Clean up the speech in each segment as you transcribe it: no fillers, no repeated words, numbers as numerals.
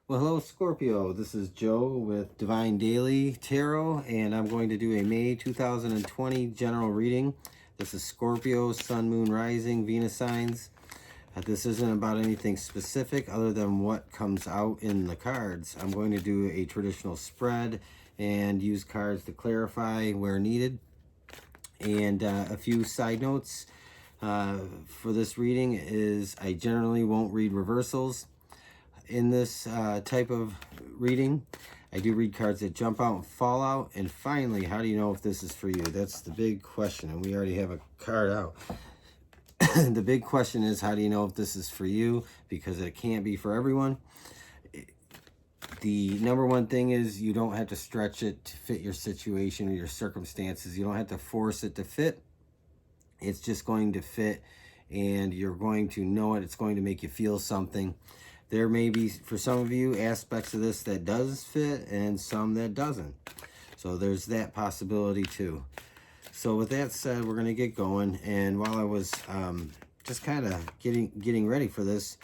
Well, hello Scorpio, this is Joe with Divine Daily Tarot, and I'm going to do a May 2020 general reading. This is Scorpio, Sun, Moon, Rising, Venus signs. This isn't about anything specific other than what comes out in the cards. I'm going to do a traditional spread and use cards to clarify where needed. And a few side notes for this reading is I generally won't read reversals in this type of reading. I do read cards that jump out and fall out. And finally, how do you know if this is for you? That's the big question, and we already have a card out. The big question is, how do you know if this is for you? Because it can't be for everyone. The number one thing is you don't have to stretch it to fit your situation or your circumstances. You don't have to force it to fit. It's just going to fit, and you're going to know it. It's going to make you feel something. There may be, for some of you, aspects of this that does fit and some that doesn't. So there's that possibility too. So with that said, we're going to get going. And while I was just kind of getting ready for this,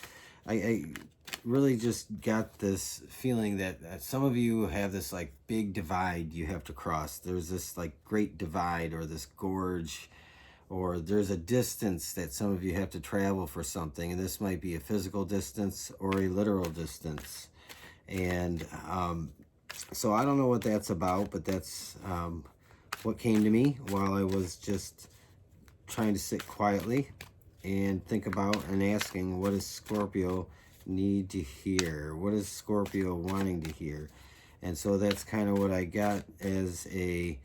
I really just got this feeling that some of you have this like big divide you have to cross. There's this like great divide or this gorge, or there's a distance that some of you have to travel for something, and this might be a physical distance or a literal distance. And so I don't know what that's about, but that's what came to me while I was just trying to sit quietly and think about and asking, what does Scorpio need to hear? What is Scorpio wanting to hear? And so that's kind of what I got as a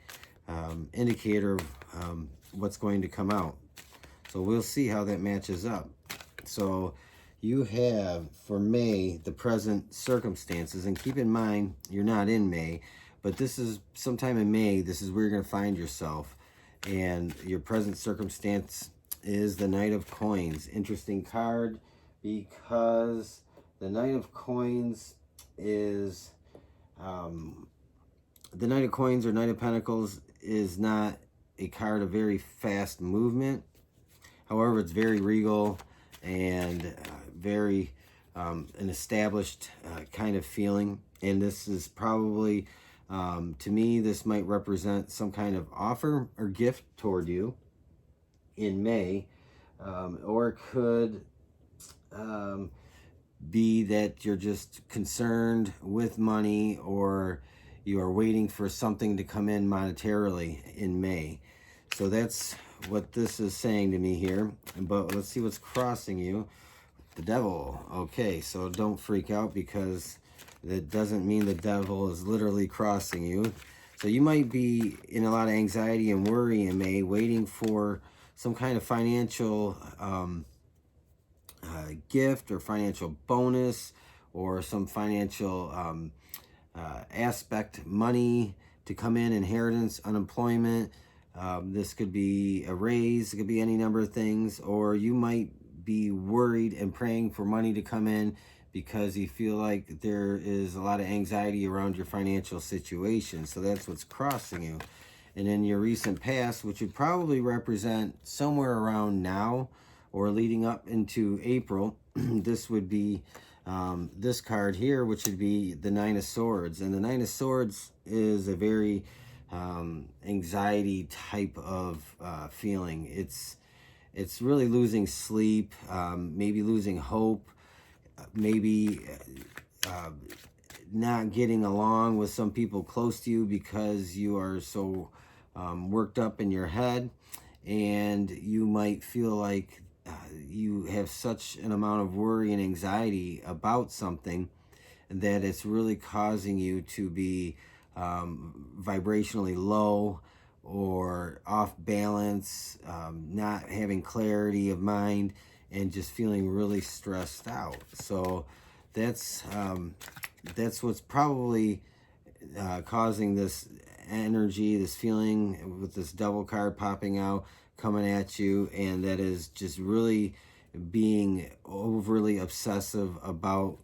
indicator of what's going to come out. So we'll see how that matches up. So you have for May the present circumstances, and keep in mind you're not in May, but this is sometime in May. This is where you're going to find yourself, and your present circumstance is the Knight of Coins. Interesting card, because the Knight of Coins is the Knight of Coins or Knight of Pentacles is not a card of very fast movement. However, it's very regal and very an established kind of feeling. And this is probably, to me, this might represent some kind of offer or gift toward you in May. Or it could be that you're just concerned with money, or you are waiting for something to come in monetarily in May. So that's what this is saying to me here. But let's see what's crossing you. The devil. Okay, so don't freak out, because that doesn't mean the devil is literally crossing you. So you might be in a lot of anxiety and worry in May, waiting for some kind of financial gift or financial bonus, or some financial aspect, money to come in, inheritance, unemployment. This could be a raise, it could be any number of things, or you might be worried and praying for money to come in because you feel like there is a lot of anxiety around your financial situation. So that's what's crossing you. And in your recent past, which would probably represent somewhere around now or leading up into April, this would be this card here, which would be the Nine of Swords. And the Nine of Swords is a very anxiety type of feeling. It's really losing sleep, maybe losing hope, maybe not getting along with some people close to you because you are so worked up in your head, and you might feel like you have such an amount of worry and anxiety about something that it's really causing you to be vibrationally low or off balance, not having clarity of mind, and just feeling really stressed out. So that's what's probably causing this energy, this feeling, with this devil card popping out, coming at you, and that is just really being overly obsessive about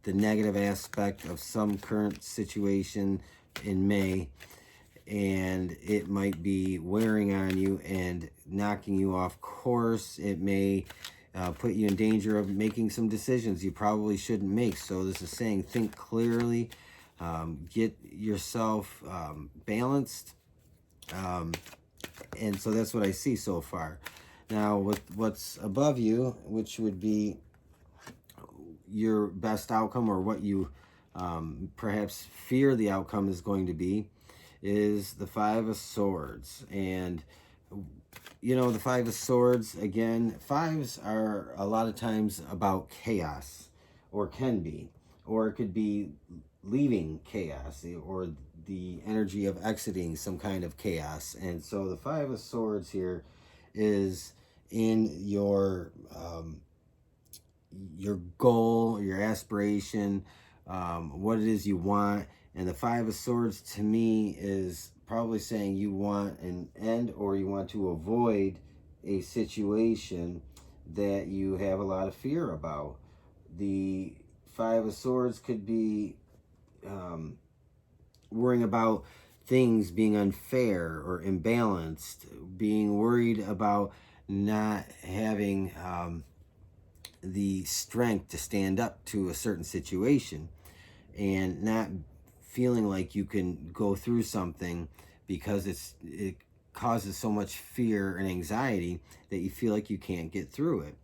the negative aspect of some current situation in May, and it might be wearing on you and knocking you off course. It may put you in danger of making some decisions you probably shouldn't make. So this is saying think clearly, get yourself balanced, and so that's what I see so far. Now with what's above you, which would be your best outcome, or what you perhaps fear the outcome is going to be, is the Five of Swords. And you know, the Five of Swords, again, fives are a lot of times about chaos, or can be, or it could be leaving chaos, or the energy of exiting some kind of chaos. And so the Five of Swords here is in your goal, your aspiration, what it is you want. And the Five of Swords to me is probably saying you want an end, or you want to avoid a situation that you have a lot of fear about. The Five of Swords could be worrying about things being unfair or imbalanced, being worried about not having the strength to stand up to a certain situation, and not feeling like you can go through something because it causes so much fear and anxiety that you feel like you can't get through it.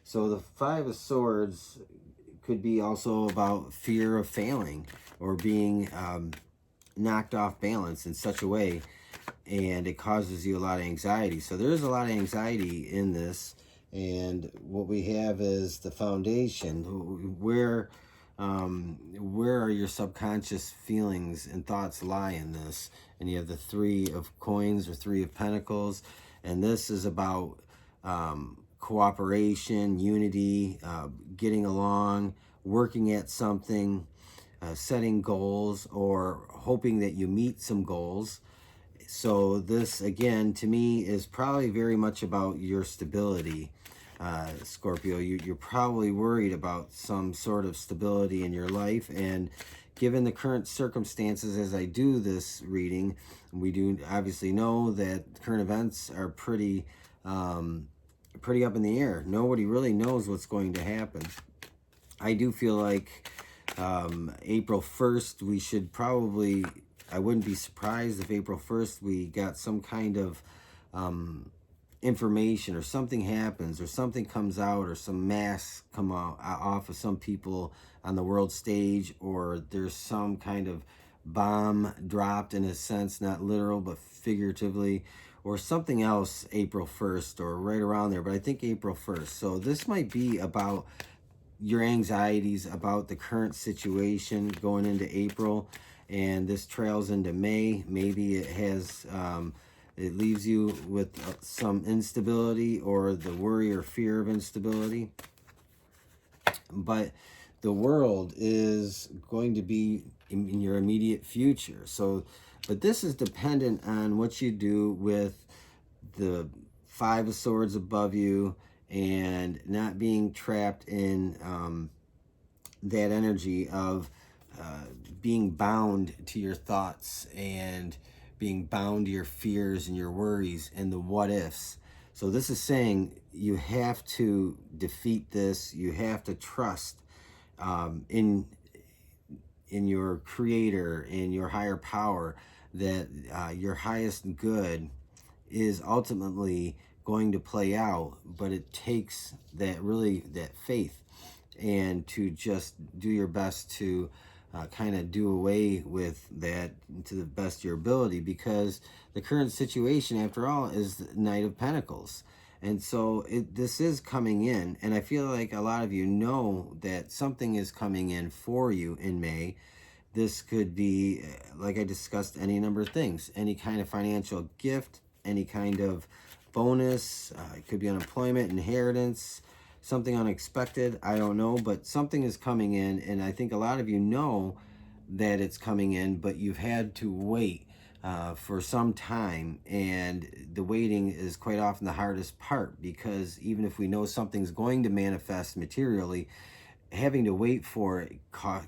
So the Five of Swords could be also about fear of failing, or being knocked off balance in such a way, and it causes you a lot of anxiety. So there's a lot of anxiety in this. And what we have is the foundation. Where are your subconscious feelings and thoughts lie in this? And you have the Three of Coins, or Three of Pentacles, and this is about cooperation, unity, getting along, working at something, setting goals, or hoping that you meet some goals. So this, again, to me, is probably very much about your stability, Scorpio. You're probably worried about some sort of stability in your life. And given the current circumstances, as I do this reading, we do obviously know that current events are pretty up in the air. Nobody really knows what's going to happen. I do feel like April 1st, we should probably, I wouldn't be surprised if April 1st we got some kind of information, or something happens, or something comes out, or some masks come out off of some people on the world stage, or there's some kind of bomb dropped, in a sense, not literal but figuratively, or something else April 1st, or right around there. But I think April 1st. So this might be about your anxieties about the current situation going into April, and this trails into May. Maybe it has it leaves you with some instability, or the worry or fear of instability. But the world is going to be in your immediate future. So, but this is dependent on what you do with the Five of Swords above you, and not being trapped in that energy of being bound to your thoughts, and being bound to your fears and your worries and the what ifs. So this is saying you have to defeat this. You have to trust in your creator, in your higher power, that your highest good is ultimately going to play out. But it takes that faith, and to just do your best to kind of do away with that to the best of your ability, because the current situation, after all, is the Knight of Pentacles. And so this is coming in, and I feel like a lot of you know that something is coming in for you in May. This could be, like I discussed, any number of things, any kind of financial gift, any kind of bonus. It could be unemployment, inheritance, something unexpected. I don't know, but something is coming in, and I think a lot of you know that it's coming in, but you've had to wait for some time, and the waiting is quite often the hardest part, because even if we know something's going to manifest materially, having to wait for it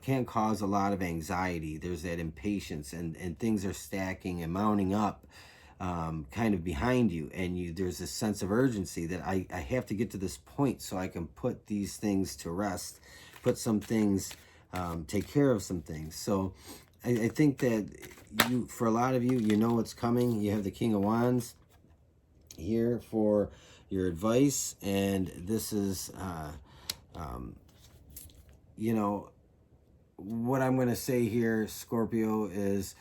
can cause a lot of anxiety. There's that impatience, and things are stacking and mounting up kind of behind you, and there's a sense of urgency that I have to get to this point so I can put these things to rest, put some things, take care of some things. So I think that for a lot of you, you know what's coming. You have the King of Wands here for your advice, and this is, you know, what I'm going to say here, Scorpio, is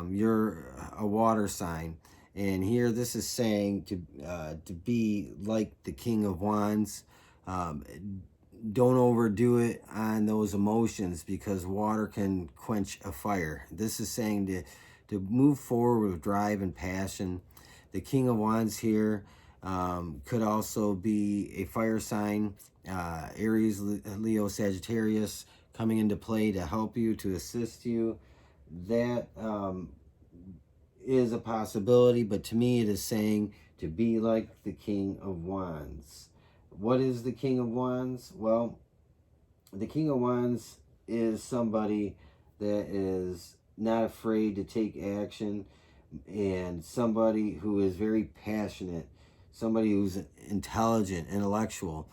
you're a water sign. And here this is saying to be like the King of Wands. Don't overdo it on those emotions, because water can quench a fire. This is saying to move forward with drive and passion. The King of Wands here could also be a fire sign, Aries, Leo, Sagittarius, coming into play to help you, to assist you. That is a possibility, but to me it is saying to be like the King of Wands. What is the King of Wands? Well, the King of Wands is somebody that is not afraid to take action, and somebody who is very passionate, somebody who's intelligent, intellectual,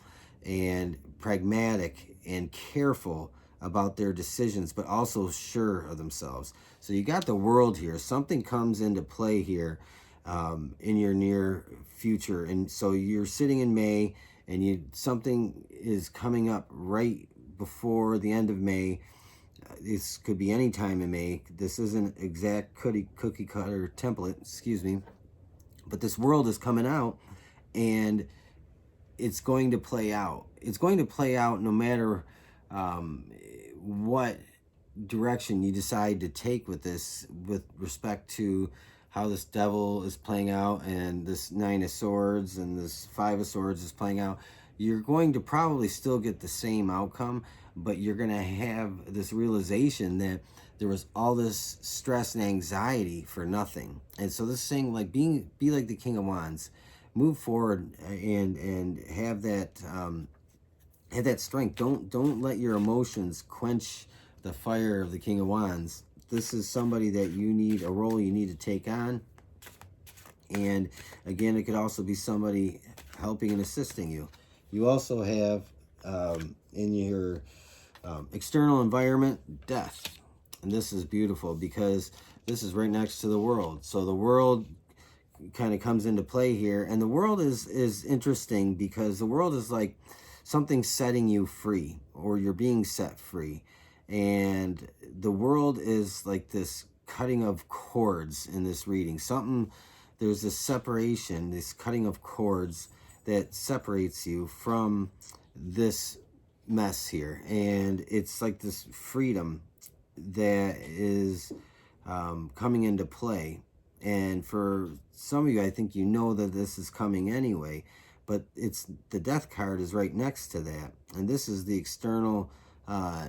and pragmatic and careful about their decisions, but also sure of themselves. So you got the World here. Something comes into play here in your near future. And so you're sitting in May, and something is coming up right before the end of May. This could be any time in May. This isn't exact cookie cutter template, excuse me. But this World is coming out, and it's going to play out. It's going to play out no matter what direction you decide to take with this, with respect to how this Devil is playing out, and this Nine of Swords and this Five of Swords is playing out. You're going to probably still get the same outcome, but you're going to have this realization that there was all this stress and anxiety for nothing. And so this thing, like be like the King of Wands, move forward and have that strength. Don't let your emotions quench the fire of the King of Wands. This is somebody that you need, a role you need to take on. And again, it could also be somebody helping and assisting you. You also have in your external environment, death. And this is beautiful because this is right next to the World. So the World kind of comes into play here. And the World is interesting because the World is like something setting you free, or you're being set free. And the World is like this cutting of cords in this reading. There's this separation, this cutting of cords that separates you from this mess here. And it's like this freedom that is coming into play. And for some of you, I think you know that this is coming anyway, but the Death card is right next to that. And this is the external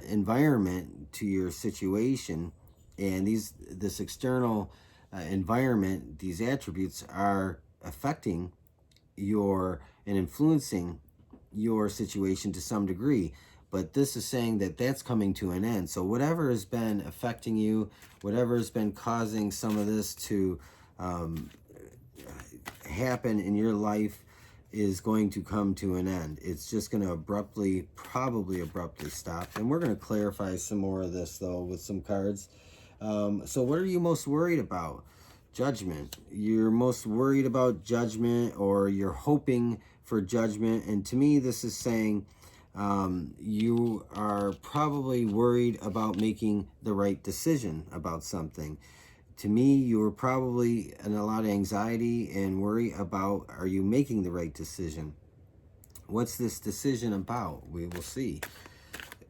environment to your situation. And this external environment, these attributes are affecting and influencing your situation to some degree. But this is saying that that's coming to an end. So whatever has been affecting you, whatever has been causing some of this to happen in your life, is going to come to an end. It's just going to probably abruptly stop. And we're going to clarify some more of this, though, with some cards. So what are you most worried about? Judgment. You're most worried about judgment, or you're hoping for judgment. And to me, this is saying you are probably worried about making the right decision about something. To me, you are probably in a lot of anxiety and worry about, are you making the right decision? What's this decision about? We will see.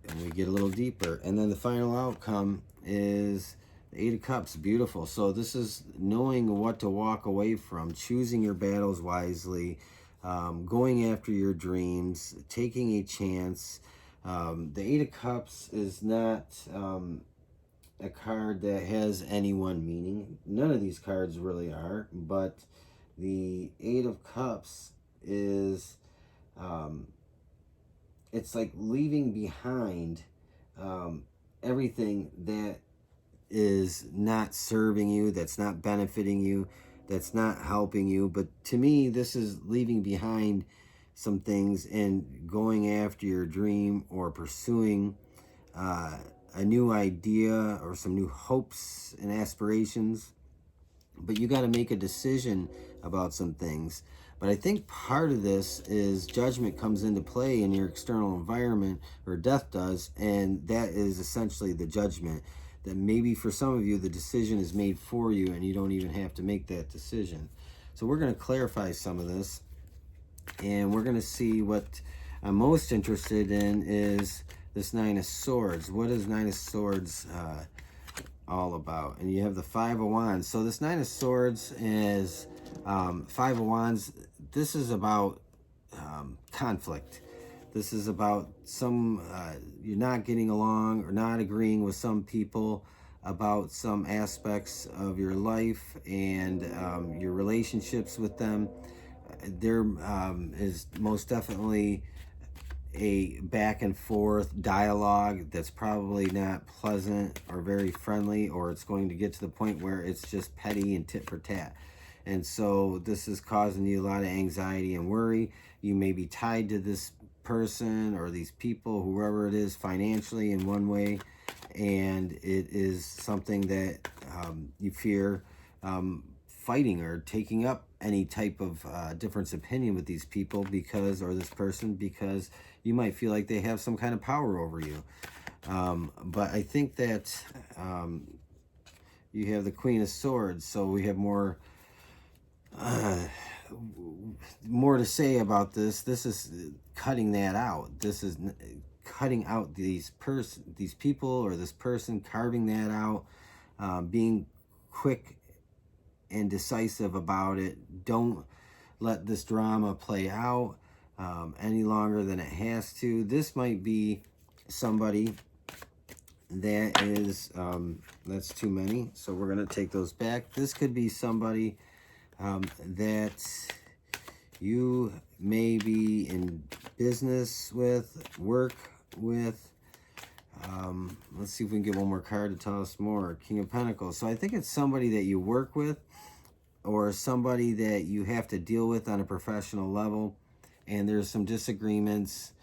And we get a little deeper. And then the final outcome is the Eight of Cups. Beautiful. So this is knowing what to walk away from, choosing your battles wisely, going after your dreams, taking a chance. The Eight of Cups is not a card that has any one meaning. None of these cards really are, but the Eight of Cups is it's like leaving behind everything that is not serving you, that's not benefiting you, that's not helping you. But to me, this is leaving behind some things and going after your dream or pursuing a new idea or some new hopes and aspirations. But you got to make a decision about some things. But I think part of this is judgment comes into play in your external environment, or death does, and that is essentially the judgment. That maybe for some of you, the decision is made for you and you don't even have to make that decision. So we're going to clarify some of this, and we're going to see what I'm most interested in is this Nine of Swords. What is Nine of Swords all about? And you have the Five of Wands. So this Nine of Swords is Five of Wands. This is about conflict. This is about some you're not getting along or not agreeing with some people about some aspects of your life and your relationships with them. There is most definitely a back and forth dialogue that's probably not pleasant or very friendly, or it's going to get to the point where it's just petty and tit for tat. And so this is causing you a lot of anxiety and worry. You may be tied to this person or these people, whoever it is, financially in one way, and it is something that you fear fighting or taking up any type of difference opinion with these people because, or this person, because you might feel like they have some kind of power over you. But I think that you have the Queen of Swords, so we have more to say about this. This is cutting that out. This is cutting out these people or this person, carving that out, being quick and decisive about it. Don't let this drama play out any longer than it has to. This might be somebody that is, that's too many, so we're going to take those back. This could be somebody that you may be in business with, work with. Let's see if we can get one more card to tell us more. King of Pentacles. So I think it's somebody that you work with or somebody that you have to deal with on a professional level, and there's some disagreements,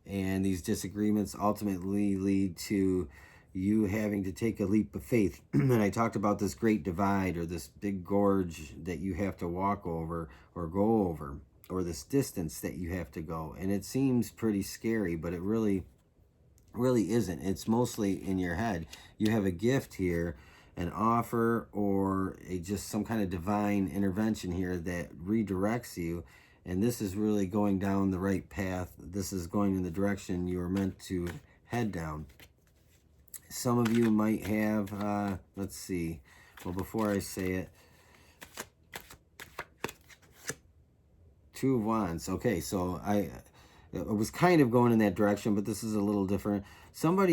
and these disagreements ultimately lead to you having to take a leap of faith. And I talked about this great divide, or this big gorge that you have to walk over or go over, or this distance that you have to go. And it seems pretty scary, but it really isn't. It's mostly in your head. You have a gift here, an offer, or just some kind of divine intervention here that redirects you. And this is really going down the right path. This is going in the direction you were meant to head down. Some of you might have, let's see. Well, before I say it, Two of Wands. Okay, so I was kind of going in that direction, but this is a little different. Some of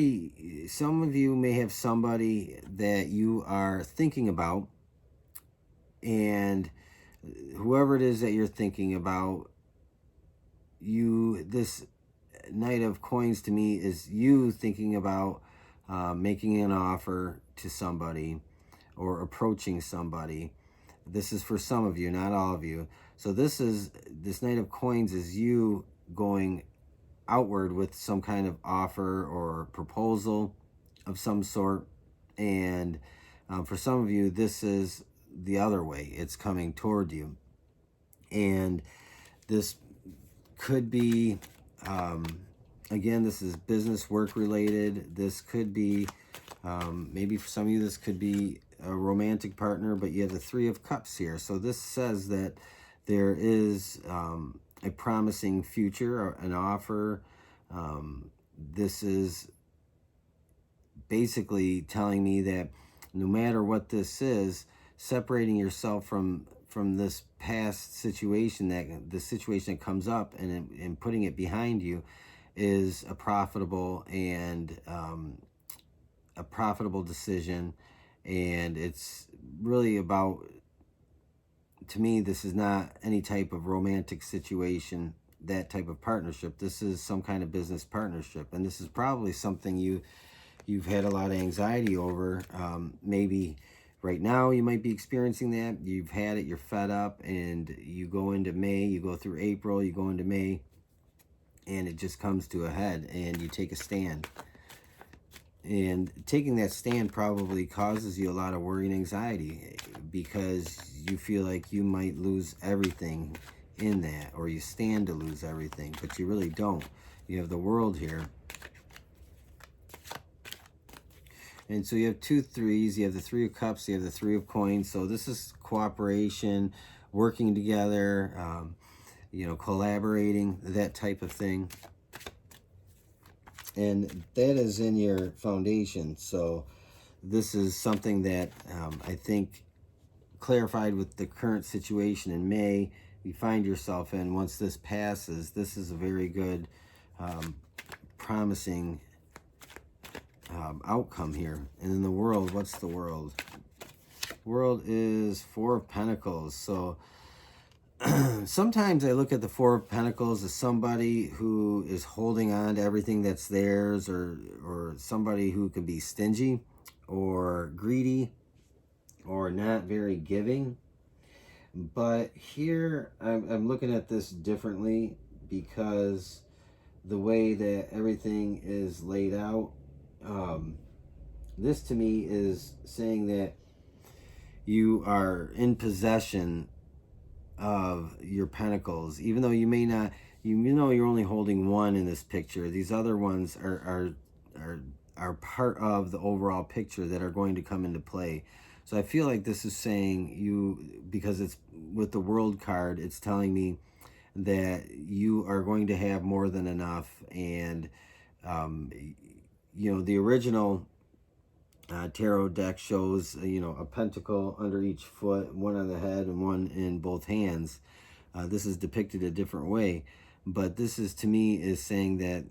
you may have somebody that you are thinking about, and whoever it is that you're thinking about, this Knight of Coins to me is you thinking about making an offer to somebody or approaching somebody. This is for some of you, not all of you. So this Knight of Coins is you going outward with some kind of offer or proposal of some sort. And for some of you, this is the other way. It's coming toward you. And this could be, again, this is business, work related. This could be, maybe for some of you, this could be a romantic partner, but you have the Three of Cups here. So this says that there is a promising future, or an offer. This is basically telling me that no matter what this is, separating yourself from this past situation, the situation that comes up, and putting it behind you, is a profitable and a profitable decision. And it's really about, to me, this is not any type of romantic situation, that type of partnership. This is some kind of business partnership, and this is probably something you've had a lot of anxiety over, maybe Right now, you might be experiencing that. You've had it, you're fed up, and you go into May, you go through April, you go into May, and it just comes to a head, and you take a stand. And taking that stand probably causes you a lot of worry and anxiety because you feel like you might lose everything in that, or you stand to lose everything, but you really don't. You have the World here. And so you have 2 threes, you have the 3 of Cups, you have the 3 of Coins. So this is cooperation, working together, you know, collaborating, that type of thing. And that is in your foundation. So this is something that I think clarified with the current situation in May you find yourself in. Once this passes, this is a very good, promising outcome here. And in the World, what's the World? World is 4 of Pentacles. So sometimes I look at the 4 of Pentacles as somebody who is holding on to everything that's theirs, or somebody who can be stingy or greedy or not very giving. But here I'm looking at this differently, because the way that everything is laid out, this to me is saying that you are in possession of your pentacles, even though you may not, you know, you're only holding one in this picture. These other ones are part of the overall picture that are going to come into play. So I feel like this is saying you, because it's with the World card, it's telling me that you are going to have more than enough. And you know, the original tarot deck shows, you know, a pentacle under each foot, one on the head and one in both hands. This is depicted a different way, but this is, to me, is saying that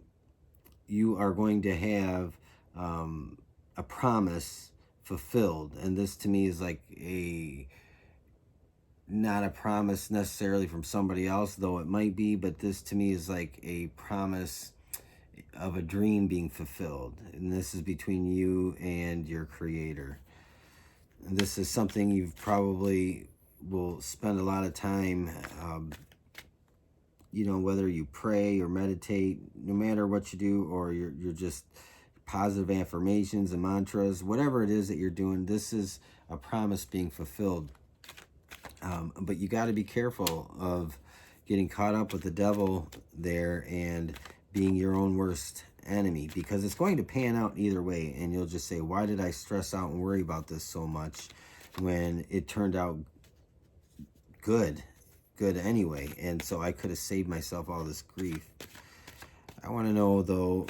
you are going to have a promise fulfilled. And this to me is like not a promise necessarily from somebody else, though it might be, but this to me is like a promise of a dream being fulfilled. And this is between you and your creator. And this is something you've probably will spend a lot of time, you know, whether you pray or meditate, no matter what you do, or you're just positive affirmations and mantras, whatever it is that you're doing, this is a promise being fulfilled. But you got to be careful of getting caught up with the devil there and being your own worst enemy, because it's going to pan out either way, and you'll just say, why did I stress out and worry about this so much when it turned out good anyway, and so I could have saved myself all this grief. I want to know, though,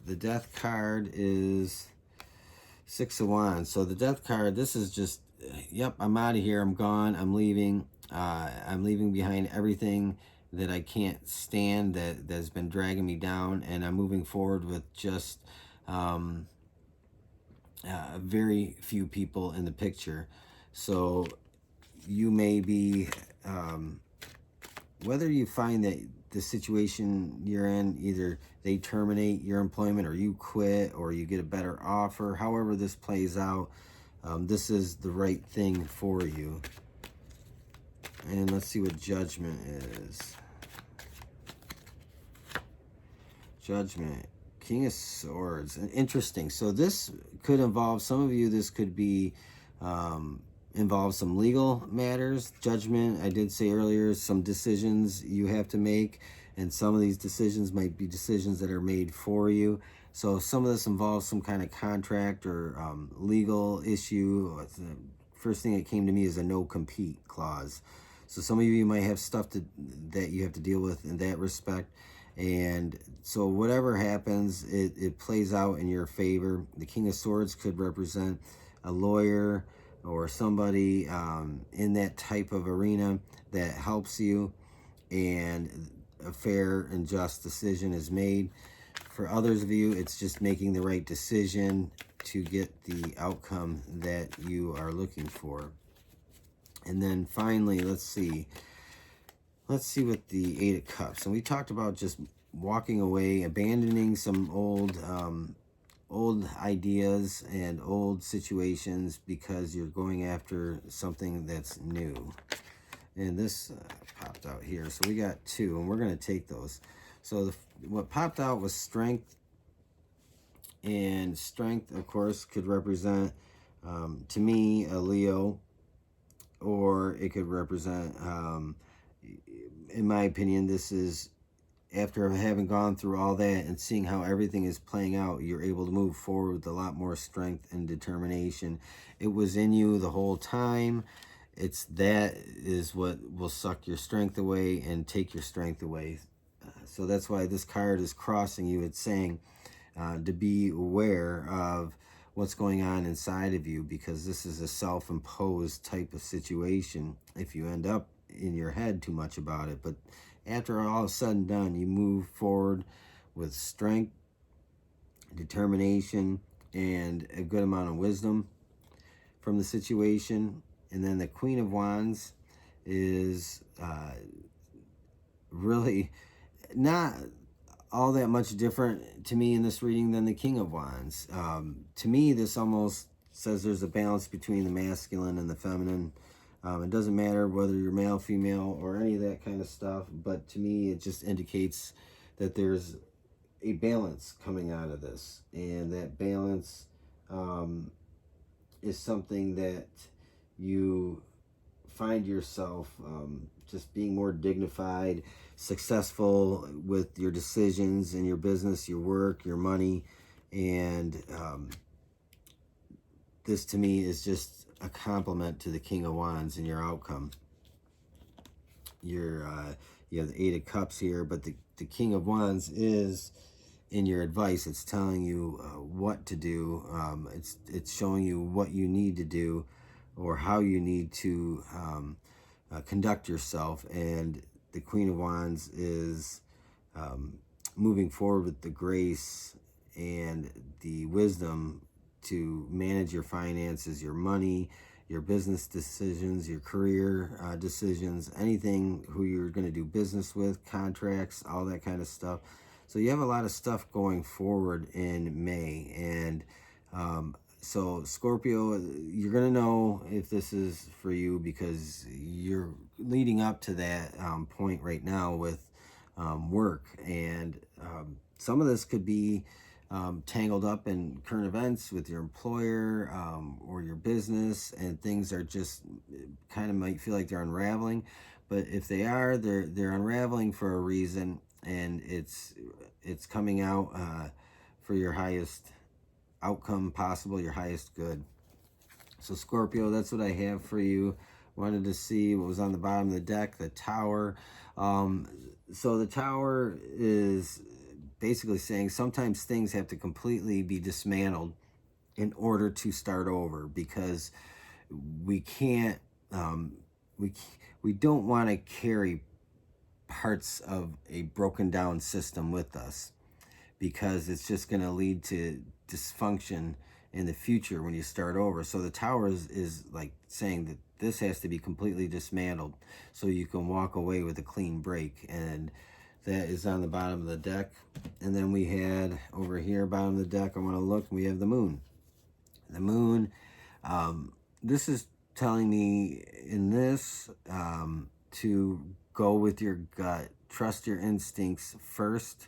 the Death card is 6 of Wands. So the Death card, this is just, yep, I'm out of here, I'm gone, I'm leaving. I'm leaving behind everything that I can't stand, that's been dragging me down, and I'm moving forward with just very few people in the picture. So you may be, whether you find that the situation you're in, either they terminate your employment or you quit or you get a better offer, however this plays out, this is the right thing for you. And let's see what Judgment is. Judgment, King of Swords. Interesting. So this could involve, some of you, this could be involve some legal matters. Judgment, I did say earlier, some decisions you have to make, and some of these decisions might be decisions that are made for you. So some of this involves some kind of contract or legal issue. The first thing that came to me is a no-compete clause. So some of you might have stuff that you have to deal with in that respect. And so whatever happens, it plays out in your favor. The King of Swords could represent a lawyer or somebody in that type of arena that helps you, and a fair and just decision is made. For others of you, it's just making the right decision to get the outcome that you are looking for. And then finally, let's see what the 8 of Cups. And we talked about just walking away, abandoning some old old ideas and old situations because you're going after something that's new. And this popped out here. So we got two, and we're going to take those. So what popped out was strength. And strength, of course, could represent, to me, a Leo. Or it could represent, in my opinion, this is after having gone through all that and seeing how everything is playing out, you're able to move forward with a lot more strength and determination. It was in you the whole time. That is what will suck your strength away and take your strength away. So that's why this card is crossing you. It's saying to be aware of what's going on inside of you, because this is a self-imposed type of situation if you end up in your head too much about it. But after all is said and done, you move forward with strength, determination, and a good amount of wisdom from the situation. And then the Queen of Wands is really not all that much different to me in this reading than the King of Wands. To me, this almost says there's a balance between the masculine and the feminine. It doesn't matter whether you're male, female, or any of that kind of stuff, but to me, it just indicates that there's a balance coming out of this, and that balance is something that you find yourself just being more dignified, successful with your decisions in your business, your work, your money, and this to me is just a compliment to the King of Wands and your outcome. You have the Eight of Cups here, but the King of Wands is in your advice. It's telling you what to do. It's showing you what you need to do or how you need to conduct yourself. And the Queen of Wands is moving forward with the grace and the wisdom to manage your finances, your money, your business decisions, your career decisions, anything, who you're going to do business with, contracts, all that kind of stuff. So you have a lot of stuff going forward in May. And so Scorpio, you're going to know if this is for you because you're leading up to that point right now with work. And some of this could be tangled up in current events with your employer or your business, and things are just kind of might feel like they're unraveling. But if they are, they're unraveling for a reason, and it's coming out for your highest outcome possible, your highest good. So Scorpio, that's what I have for you. Wanted to see what was on the bottom of the deck, the Tower. So the Tower is basically saying sometimes things have to completely be dismantled in order to start over, because we can't, we don't want to carry parts of a broken down system with us, because it's just going to lead to dysfunction in the future when you start over. So the Tower is like saying that this has to be completely dismantled so you can walk away with a clean break. And that is on the bottom of the deck. And then we had over here, bottom of the deck, I want to look, we have the Moon. The Moon, this is telling me in this to go with your gut. Trust your instincts first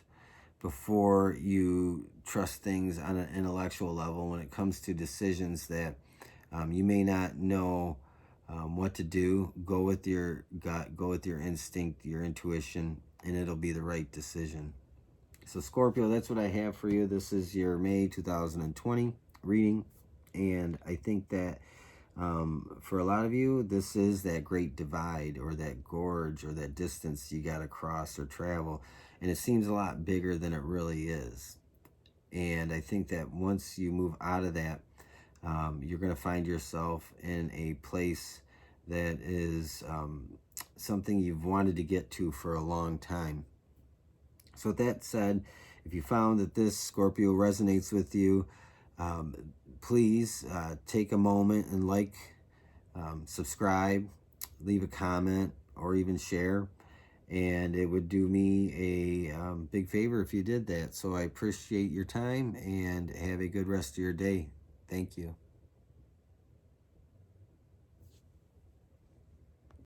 before you trust things on an intellectual level when it comes to decisions that you may not know what to do. Go with your gut, go with your instinct, your intuition, and it'll be the right decision. So Scorpio, that's what I have for you. This is your May 2020 reading, and I think that for a lot of you, this is that great divide or that gorge or that distance you got to cross or travel, and it seems a lot bigger than it really is. And I think that once you move out of that, you're going to find yourself in a place that is something you've wanted to get to for a long time. So with that said, if you found that this Scorpio resonates with you, please take a moment and subscribe, leave a comment, or even share. And it would do me a big favor if you did that. So I appreciate your time, and have a good rest of your day. Thank you.